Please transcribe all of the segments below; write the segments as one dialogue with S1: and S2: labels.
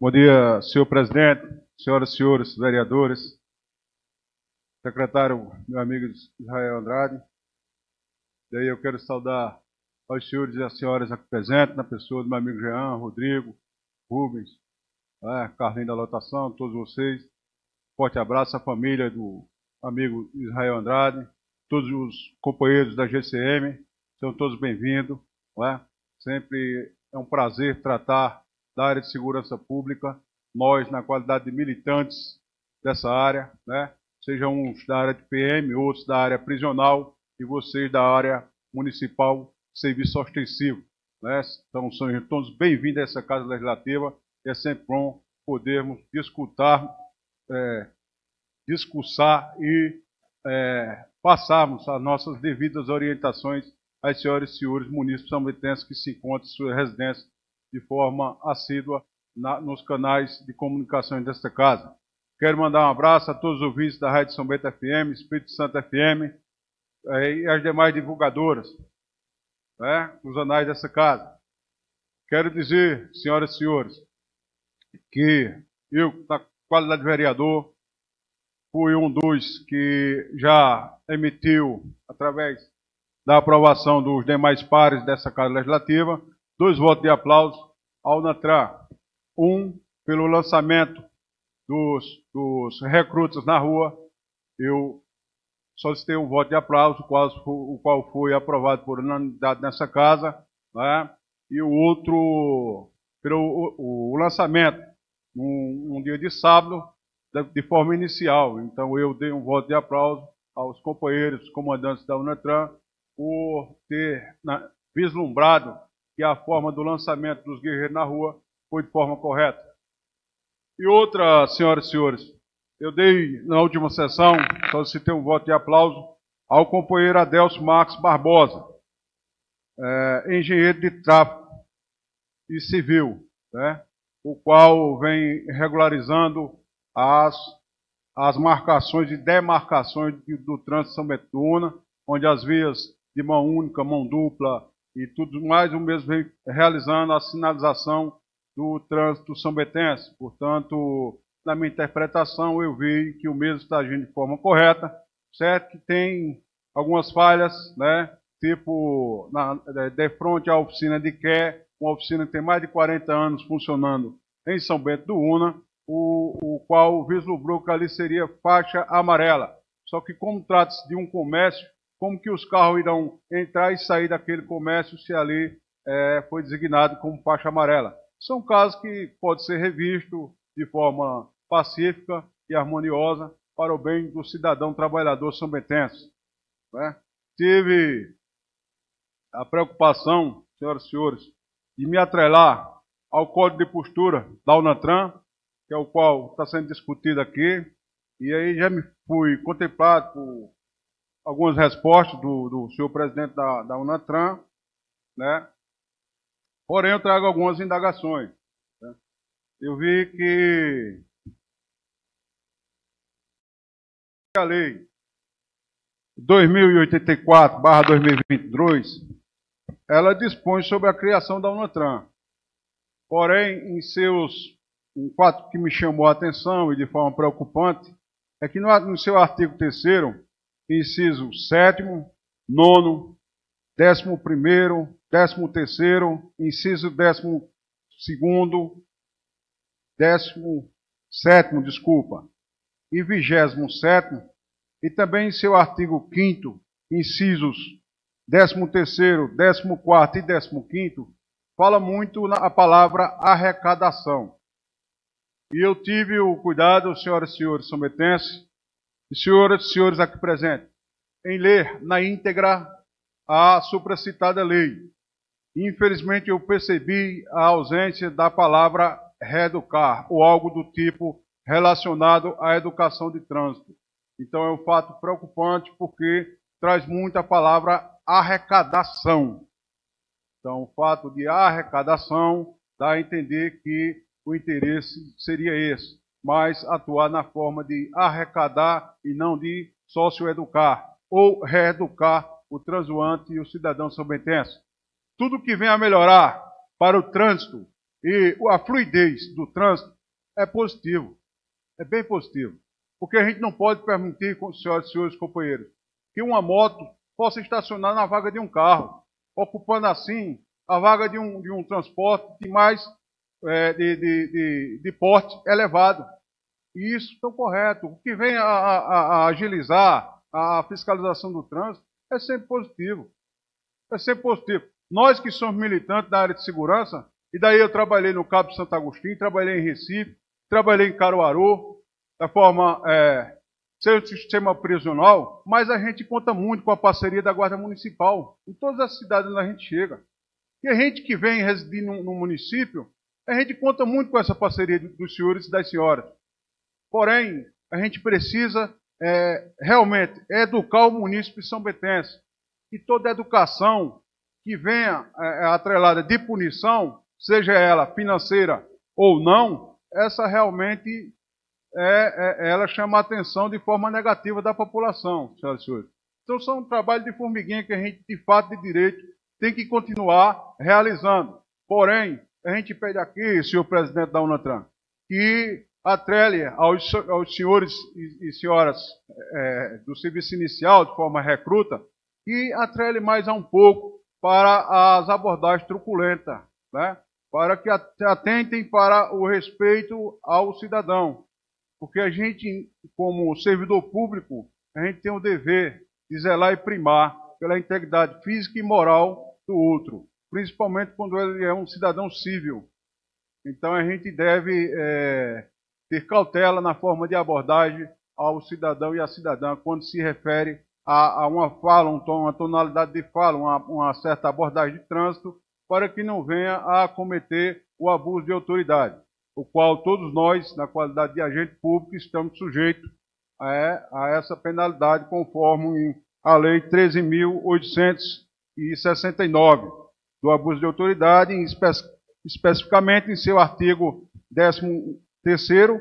S1: Bom dia, senhor presidente, senhoras e senhores vereadores, secretário, meu amigo Israel Andrade. Daí eu quero saudar aos senhores e às senhoras aqui presentes, na pessoa do meu amigo Jean, Rodrigo, Rubens, Carlinhos da Lotação, todos vocês. Forte abraço à família do amigo Israel Andrade, todos os companheiros da GCM, são todos bem-vindos. Sempre é um prazer tratar da área de segurança pública, nós na qualidade de militantes dessa área, sejam uns da área de PM, outros da área prisional e vocês da área municipal de serviço ostensivo. Então são todos bem-vindos a essa Casa Legislativa e é sempre bom podermos discursar e passarmos as nossas devidas orientações às senhoras e senhores munícipes são-bentenses que se encontram em sua residência de forma assídua nos canais de comunicação desta casa. Quero mandar um abraço a todos os ouvintes da Rádio São Bento FM, Espírito Santo FM e as demais divulgadoras dos anais dessa casa. Quero dizer, senhoras e senhores, que eu, na qualidade de vereador, fui um dos que já emitiu, através da aprovação dos demais pares dessa Casa Legislativa, 2 votos de aplauso ao NATRAN. Um, pelo lançamento dos recrutas na rua. Eu solicitei um voto de aplauso, o qual foi aprovado por unanimidade nessa casa. E o outro, pelo o lançamento, um dia de sábado, de forma inicial. Então eu dei um voto de aplauso aos companheiros comandantes da UNATRAN por ter vislumbrado que a forma do lançamento dos guerreiros na rua foi de forma correta. E outra, senhoras e senhores, eu dei na última sessão, solicitei um voto de aplauso ao companheiro Adelso Marques Barbosa, engenheiro de tráfego e civil, o qual vem regularizando as marcações e demarcações do trânsito São Bento do Una, onde as vias de mão única, mão dupla e tudo mais, o mesmo vem realizando a sinalização do trânsito são-bentense. Portanto, na minha interpretação, eu vi que o mesmo está agindo de forma correta, certo que tem algumas falhas, tipo, de frente à oficina de Qué, uma oficina que tem mais de 40 anos funcionando em São Bento do Una, o qual vislumbrou que ali seria faixa amarela. Só que como trata-se de um comércio, como que os carros irão entrar e sair daquele comércio se ali foi designado como faixa amarela? São casos que podem ser revistos de forma pacífica e harmoniosa para o bem do cidadão trabalhador são-bentense. Tive a preocupação, senhoras e senhores, de me atrelar ao Código de Postura da UNATRAN, que é o qual está sendo discutido aqui, e aí já me fui contemplado por algumas respostas do senhor presidente da UNATRAN, Porém, eu trago algumas indagações. Eu vi que a lei 2084/2022, ela dispõe sobre a criação da UNATRAN. Porém, um fato que me chamou a atenção e de forma preocupante, é que no seu artigo 3º, inciso 7º, 9º, 11º, 13º, inciso 12º, 17º, e 27º, e também em seu artigo 5º, incisos 13º, 14º e 15º, fala muito a palavra arrecadação. E eu tive o cuidado, senhoras e senhores são-bentenses, e senhoras e senhores aqui presentes, em ler na íntegra a supracitada lei. Infelizmente, eu percebi a ausência da palavra reeducar, ou algo do tipo relacionado à educação de trânsito. Então, é um fato preocupante, porque traz muito a palavra arrecadação. Então, o fato de arrecadação dá a entender que o interesse seria esse, mas atuar na forma de arrecadar e não de socioeducar, ou reeducar o transuante e o cidadão são-bentense. Tudo que vem a melhorar para o trânsito e a fluidez do trânsito é positivo, é bem positivo. Porque a gente não pode permitir, senhoras e senhores companheiros, que uma moto possa estacionar na vaga de um carro, ocupando assim a vaga de um transporte de mais de porte elevado. E isso está correto. O que vem a agilizar a fiscalização do trânsito é sempre positivo. É sempre positivo. Nós que somos militantes da área de segurança, e daí eu trabalhei no Cabo de Santo Agostinho, trabalhei em Recife, trabalhei em Caruaru, da forma ser um sistema prisional, mas a gente conta muito com a parceria da Guarda Municipal, em todas as cidades onde a gente chega. E a gente que vem residir no município, a gente conta muito com essa parceria dos senhores e das senhoras. Porém, a gente precisa realmente educar o munícipe são betense. E toda educação que venha atrelada de punição, seja ela financeira ou não, essa realmente ela chama a atenção de forma negativa da população, senhoras e senhores. Então, são um trabalho de formiguinha que a gente, de fato, de direito, tem que continuar realizando. Porém, a gente pede aqui, senhor presidente da UNATRAN, que atrele aos senhores e senhoras do serviço inicial, de forma recruta, e atrele mais um pouco para as abordagens truculentas, né? Para que atentem para o respeito ao cidadão. Porque a gente, como servidor público, a gente tem o dever de zelar e primar pela integridade física e moral do outro, principalmente quando ele é um cidadão civil. Então a gente deve ter cautela na forma de abordagem ao cidadão e à cidadã quando se refere a uma fala, uma tonalidade de fala, uma certa abordagem de trânsito, para que não venha a cometer o abuso de autoridade, o qual todos nós, na qualidade de agente público, estamos sujeitos a essa penalidade, conforme a Lei 13.869, do abuso de autoridade, especificamente em seu artigo 13º,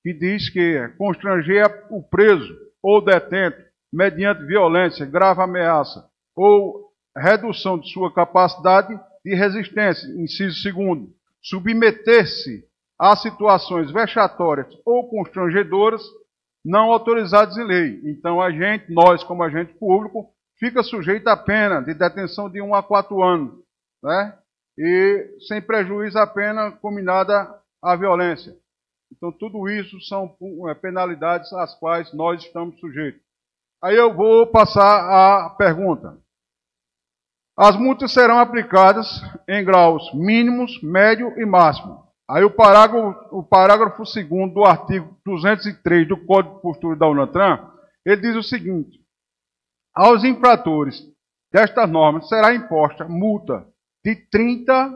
S1: que diz que constranger o preso ou detento mediante violência, grave ameaça ou redução de sua capacidade de resistência, inciso 2º, submeter-se a situações vexatórias ou constrangedoras não autorizadas em lei. Então, nós, como agente público, fica sujeito à pena de detenção de 1 a 4 anos, né? E sem prejuízo à pena combinada à violência. Então, tudo isso são penalidades às quais nós estamos sujeitos. Aí eu vou passar a pergunta. As multas serão aplicadas em graus mínimos, médio e máximo. Aí o parágrafo 2º do artigo 203 do Código de Postura da UNATRAN, ele diz o seguinte: aos infratores destas normas será imposta multa de 30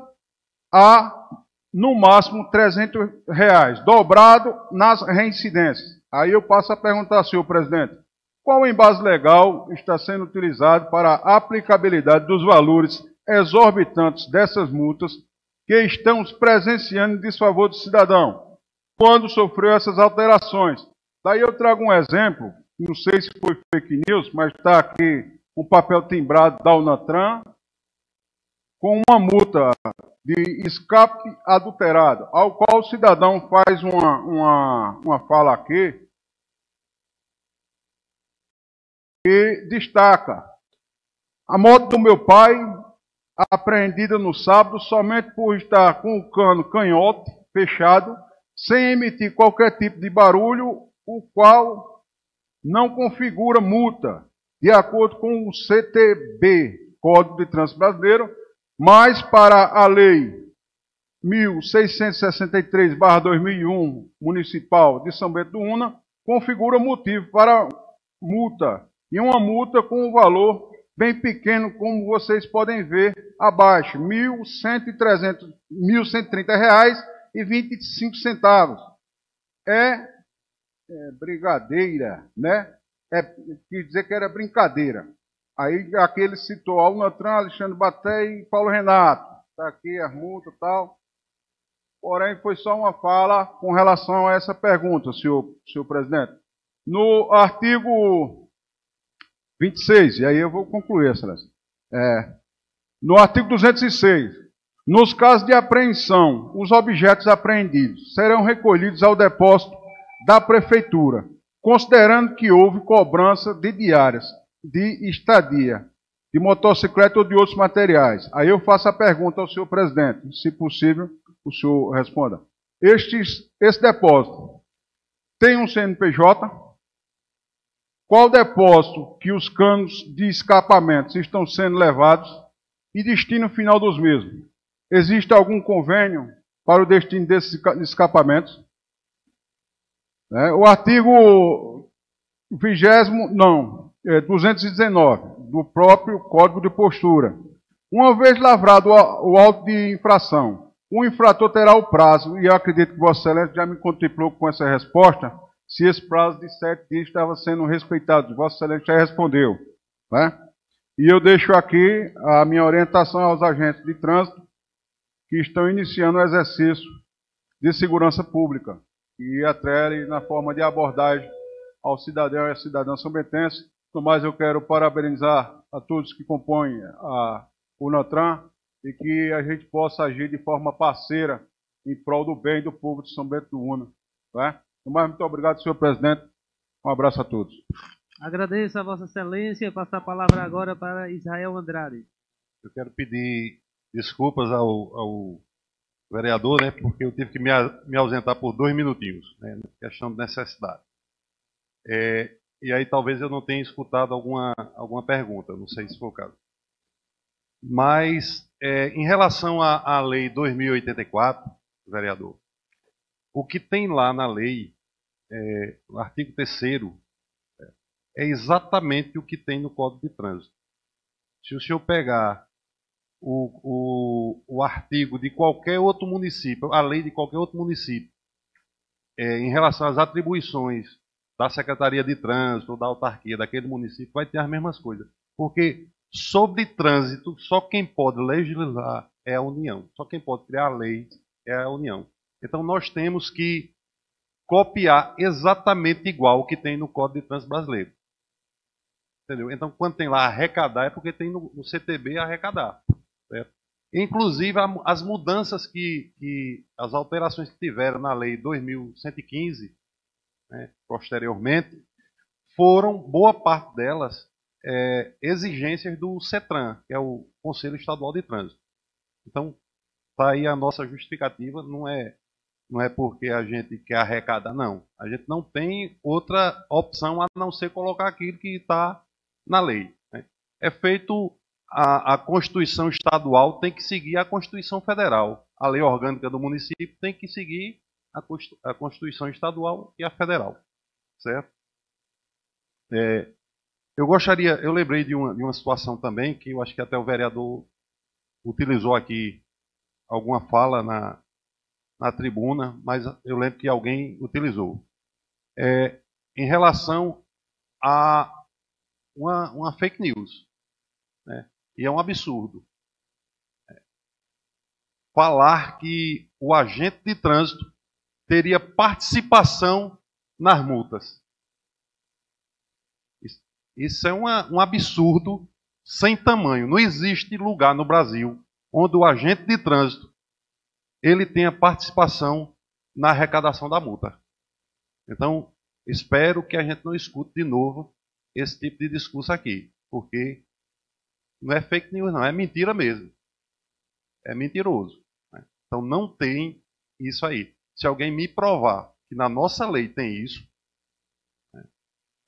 S1: a, no máximo, R$300, dobrado nas reincidências. Aí eu passo a perguntar, senhor presidente, qual embase legal está sendo utilizado para a aplicabilidade dos valores exorbitantes dessas multas que estamos presenciando em desfavor do cidadão, quando sofreu essas alterações? Daí eu trago um exemplo, não sei se foi fake news, mas está aqui um papel timbrado da UNATRAN, com uma multa de escape adulterado, ao qual o cidadão faz uma fala aqui, e destaca: a moto do meu pai, apreendida no sábado, somente por estar com o cano canhote fechado, sem emitir qualquer tipo de barulho, o qual não configura multa, de acordo com o CTB, Código de Trânsito Brasileiro, mas para a Lei 1663/2001, Municipal de São Bento do Una, configura motivo para multa, e uma multa com um valor bem pequeno, como vocês podem ver abaixo, R$ 1.130,25. É brigadeira, né? Quis dizer que era brincadeira. Aí aquele citou a UNATRAN, Alexandre Baté e Paulo Renato. Está aqui as multas e tal. Porém, foi só uma fala com relação a essa pergunta, senhor presidente. No artigo 26, e aí eu vou concluir, excelência. No artigo 206, Nos casos de apreensão, os objetos apreendidos serão recolhidos ao depósito da Prefeitura, considerando que houve cobrança de diárias, de estadia, de motocicleta ou de outros materiais. Aí eu faço a pergunta ao senhor presidente, se possível, o senhor responda. Esse depósito tem um CNPJ? Qual depósito que os canos de escapamentos estão sendo levados e destino final dos mesmos? Existe algum convênio para o destino desses escapamentos? O artigo 219 do próprio Código de Postura. Uma vez lavrado o auto de infração, o infrator terá o prazo, e eu acredito que Vossa Excelência já me contemplou com essa resposta, se esse prazo de 7 dias estava sendo respeitado. Vossa Excelência já respondeu. Né? E eu deixo aqui a minha orientação aos agentes de trânsito que estão iniciando o exercício de segurança pública e atrelem na forma de abordagem ao cidadão e à cidadã são-bentense. No mais, eu quero parabenizar a todos que compõem o NOTRAN e que a gente possa agir de forma parceira em prol do bem do povo de São Bento do Una. Tá? No mais, muito obrigado, senhor presidente. Um abraço a todos.
S2: Agradeço a Vossa Excelência. Passar a palavra agora para Israel Andrade.
S3: Eu quero pedir desculpas ao vereador, né, porque eu tive que me ausentar por 2 minutinhos, né, questão de necessidade. E aí talvez eu não tenha escutado alguma pergunta, não sei se foi o caso. Mas, em relação à Lei 2084, vereador, o que tem lá na lei, no artigo 3º, é exatamente o que tem no Código de Trânsito. Se o senhor pegar o artigo de qualquer outro município, a lei de qualquer outro município, em relação às atribuições da Secretaria de Trânsito ou da autarquia daquele município, vai ter as mesmas coisas. Porque sobre trânsito, só quem pode legislar é a União. Só quem pode criar a lei é a União. Então nós temos que copiar exatamente igual o que tem no Código de Trânsito Brasileiro. Entendeu? Então, quando tem lá arrecadar, é porque tem no CTB arrecadar. Certo? Inclusive, as mudanças as alterações que tiveram na Lei 2115, né, posteriormente, foram, boa parte delas, exigências do CETRAN, que é o Conselho Estadual de Trânsito. Então, está aí a nossa justificativa, não é porque a gente quer arrecadar, não. A gente não tem outra opção a não ser colocar aquilo que está na lei. Né? É feito, a Constituição Estadual tem que seguir a Constituição Federal. A lei orgânica do município tem que seguir a Constituição Estadual e a Federal. Certo? Eu lembrei de uma situação também, que eu acho que até o vereador utilizou aqui alguma fala na tribuna, mas eu lembro que alguém utilizou. Em relação a uma fake news. Né? E é um absurdo. Falar que o agente de trânsito teria participação nas multas. Isso é um absurdo sem tamanho. Não existe lugar no Brasil onde o agente de trânsito ele tenha participação na arrecadação da multa. Então, espero que a gente não escute de novo esse tipo de discurso aqui, porque não é fake news, não, é mentira mesmo. É mentiroso. Né? Então, não tem isso aí. Se alguém me provar que na nossa lei tem isso, né?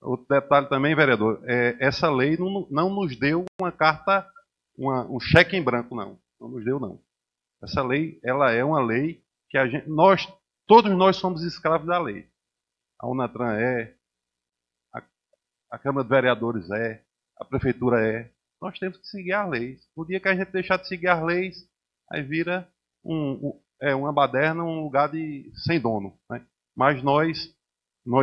S3: Outro detalhe também, vereador, essa lei não nos deu uma carta, um cheque em branco, não. Não nos deu, não. Essa lei, ela é uma lei que todos nós somos escravos da lei. A UNATRAN a Câmara de Vereadores a Prefeitura Nós temos que seguir as leis. No dia que a gente deixar de seguir as leis, aí vira uma baderna, um lugar sem dono. Né? Mas nós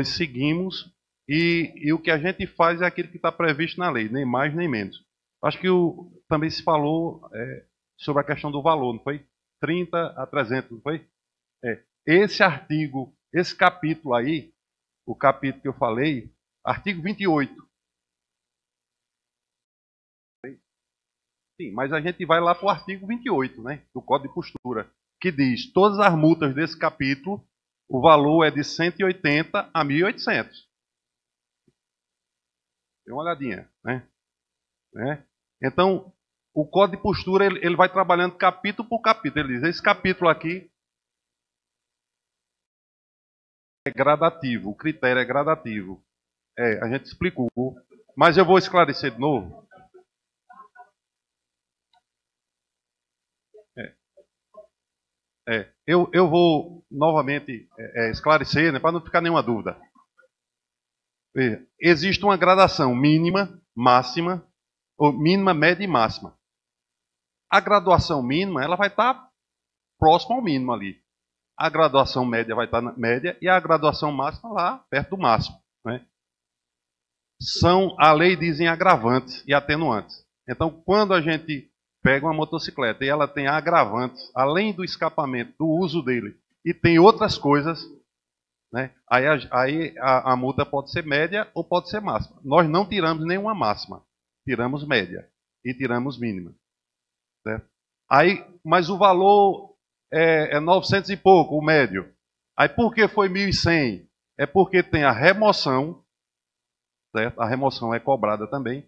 S3: seguimos e o que a gente faz é aquilo que está previsto na lei, nem mais nem menos. Acho que também se falou sobre a questão do valor, não foi? 30 a 300, não foi? Esse artigo, esse capítulo aí, o capítulo que eu falei, artigo 28. Sim, mas a gente vai lá para o artigo 28, né, do Código de Postura, que diz: todas as multas desse capítulo, o valor é de 180 a 1.800. Dê uma olhadinha, né? Então, o Código de Postura ele vai trabalhando capítulo por capítulo. Ele diz: esse capítulo aqui é gradativo, o critério é gradativo. A gente explicou, mas eu vou esclarecer de novo. Eu vou novamente esclarecer, né, para não ficar nenhuma dúvida. Existe uma gradação mínima, máxima, ou mínima, média e máxima. A graduação mínima ela vai estar próxima ao mínimo ali. A graduação média vai estar na média e a graduação máxima lá perto do máximo, né? A lei diz em agravantes e atenuantes. Então, quando a gente pega uma motocicleta e ela tem agravantes, além do escapamento, do uso dele, e tem outras coisas, né? Aí a multa pode ser média ou pode ser máxima. Nós não tiramos nenhuma máxima, tiramos média e tiramos mínima. Certo? Mas o valor é 900 e pouco, o médio. Aí por que foi 1.100? É porque tem a remoção, certo? A remoção é cobrada também,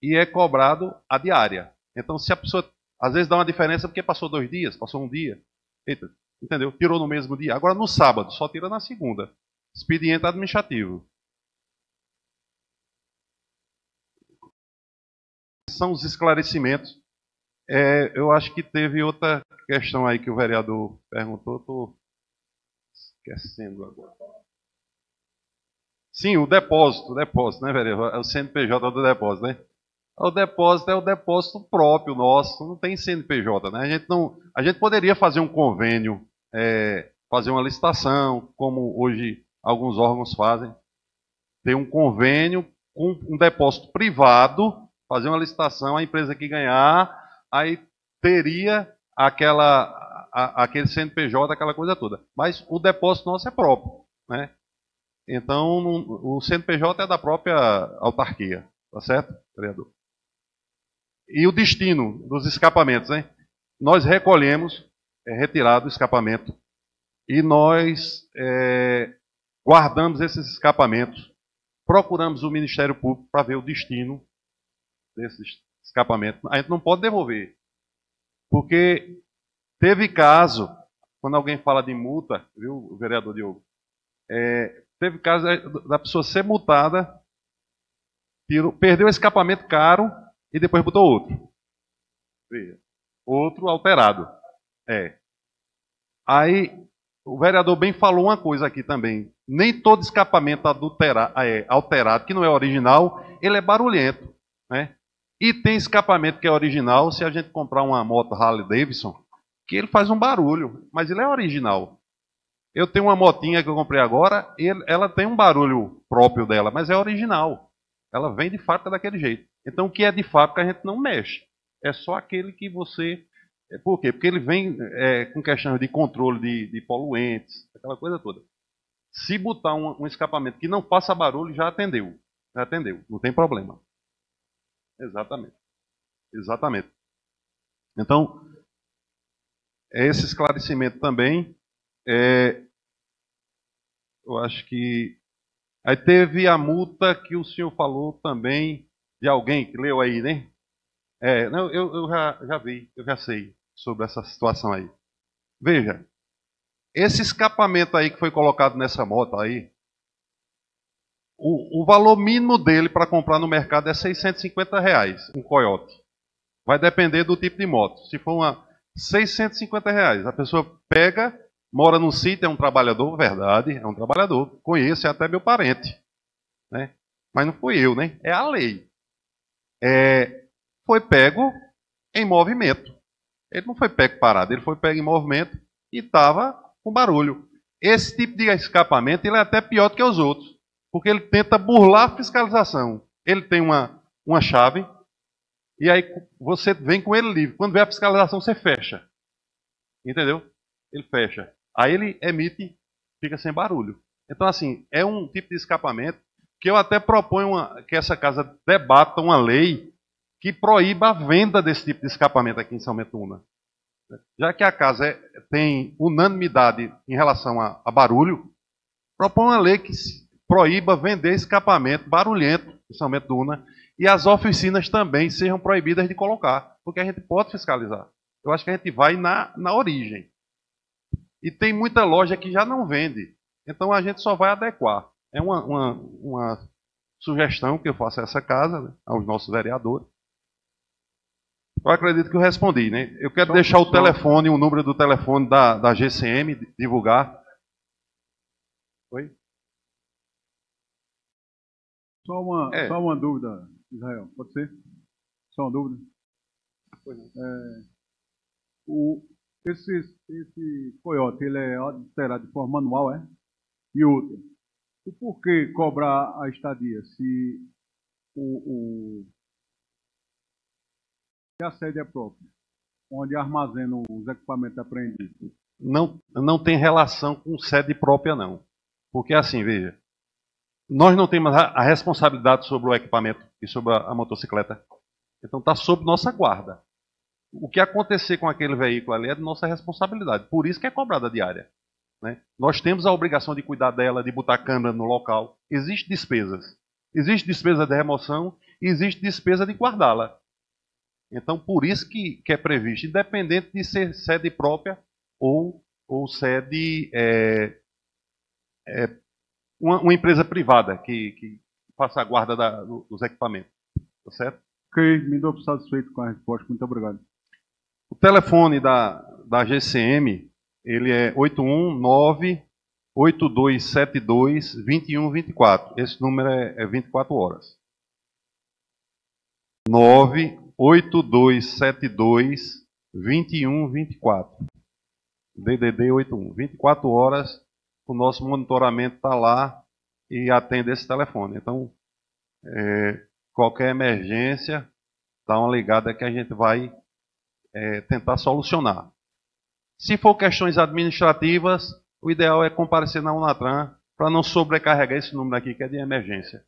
S3: e é cobrado a diária. Então, se a pessoa, às vezes dá uma diferença porque passou 2 dias, passou 1 dia. Eita, entendeu? Tirou no mesmo dia. Agora, no sábado, só tira na segunda. Expediente administrativo. São os esclarecimentos. Eu acho que teve outra questão aí que o vereador perguntou. Estou esquecendo agora. Sim, o depósito, né, vereador? É o CNPJ do depósito, né? O depósito é o depósito próprio nosso, não tem CNPJ, né? A gente poderia fazer um convênio, fazer uma licitação, como hoje alguns órgãos fazem, ter um convênio com um depósito privado, fazer uma licitação, a empresa que ganhar, aí teria aquele CNPJ, aquela coisa toda. Mas o depósito nosso é próprio, né? Então, o CNPJ é da própria autarquia, tá certo, vereador? E o destino dos escapamentos, né? Nós recolhemos, retirado o escapamento, e nós guardamos esses escapamentos, procuramos o Ministério Público para ver o destino desses escapamentos. A gente não pode devolver, porque teve caso, quando alguém fala de multa, viu, vereador Diogo? Teve caso da pessoa ser multada, perdeu o escapamento caro, e depois botou outro. Outro alterado. Aí, o vereador bem falou uma coisa aqui também. Nem todo escapamento alterado, que não é original, ele é barulhento, né? E tem escapamento que é original, se a gente comprar uma moto Harley Davidson, que ele faz um barulho, mas ele é original. Eu tenho uma motinha que eu comprei agora, e ela tem um barulho próprio dela, mas é original. Ela vem de fábrica daquele jeito. Então, o que é de fábrica a gente não mexe. É só aquele que você... Por quê? Porque ele vem com questões de controle de poluentes, aquela coisa toda. Se botar um escapamento que não faça barulho, já atendeu. Já atendeu, não tem problema. Exatamente. Então, esse esclarecimento também, eu acho que... Aí teve a multa que o senhor falou também de alguém que leu aí, né? Não, eu já vi, eu já sei sobre essa situação aí. Veja, esse escapamento aí que foi colocado nessa moto aí, o valor mínimo dele para comprar no mercado é R$650, um Coyote. Vai depender do tipo de moto. Se for uma R$650, a pessoa pega, mora num sítio, é um trabalhador, verdade, é um trabalhador. Conheço, é até meu parente, né? Mas não fui eu, né? É a lei. Foi pego em movimento. Ele não foi pego parado, ele foi pego em movimento e estava com barulho. Esse tipo de escapamento ele é até pior do que os outros, porque ele tenta burlar a fiscalização. Ele tem uma chave e aí você vem com ele livre. Quando vem a fiscalização, você fecha. Entendeu? Ele fecha. Aí ele emite, fica sem barulho. Então, assim, é um tipo de escapamento que eu até proponho que essa casa debata uma lei que proíba a venda desse tipo de escapamento aqui em São Bento do Una. Já que a casa tem unanimidade em relação a barulho, propõe uma lei que proíba vender escapamento barulhento em São Bento do Una e as oficinas também sejam proibidas de colocar, porque a gente pode fiscalizar. Eu acho que a gente vai na origem. E tem muita loja que já não vende, então a gente só vai adequar. É uma sugestão que eu faço a essa casa, né, aos nossos vereadores. Eu acredito que eu respondi, né? Eu quero deixar o telefone, o número do telefone da GCM, divulgar. Oi?
S1: Só uma dúvida, Israel, pode ser? Só uma dúvida. Esse coiote, ele é adulterado de forma manual, é? E outra, o porquê cobrar a estadia se se a sede é própria, onde armazenam os equipamentos apreendidos?
S3: Não tem relação com sede própria, não. Porque assim, veja, nós não temos a responsabilidade sobre o equipamento e sobre a motocicleta. Então está sob nossa guarda. O que acontecer com aquele veículo ali é de nossa responsabilidade. Por isso que é cobrada diária. Né? Nós temos a obrigação de cuidar dela, de botar câmera no local. Existem despesas. Existe despesa de remoção e existe despesa de guardá-la. Então, por isso que é previsto, independente de ser sede própria ou sede uma empresa privada que faça a guarda dos equipamentos. Tá certo?
S1: Ok, me dou satisfeito com a resposta. Muito obrigado.
S3: O telefone da GCM, ele é 819-8272-2124. Esse número é 24 horas. 98272-2124. DDD 81. 24 horas, o nosso monitoramento está lá e atende esse telefone. Então, qualquer emergência, dá uma ligada que a gente vai tentar solucionar. Se for questões administrativas, o ideal é comparecer na Unatran para não sobrecarregar esse número aqui que é de emergência.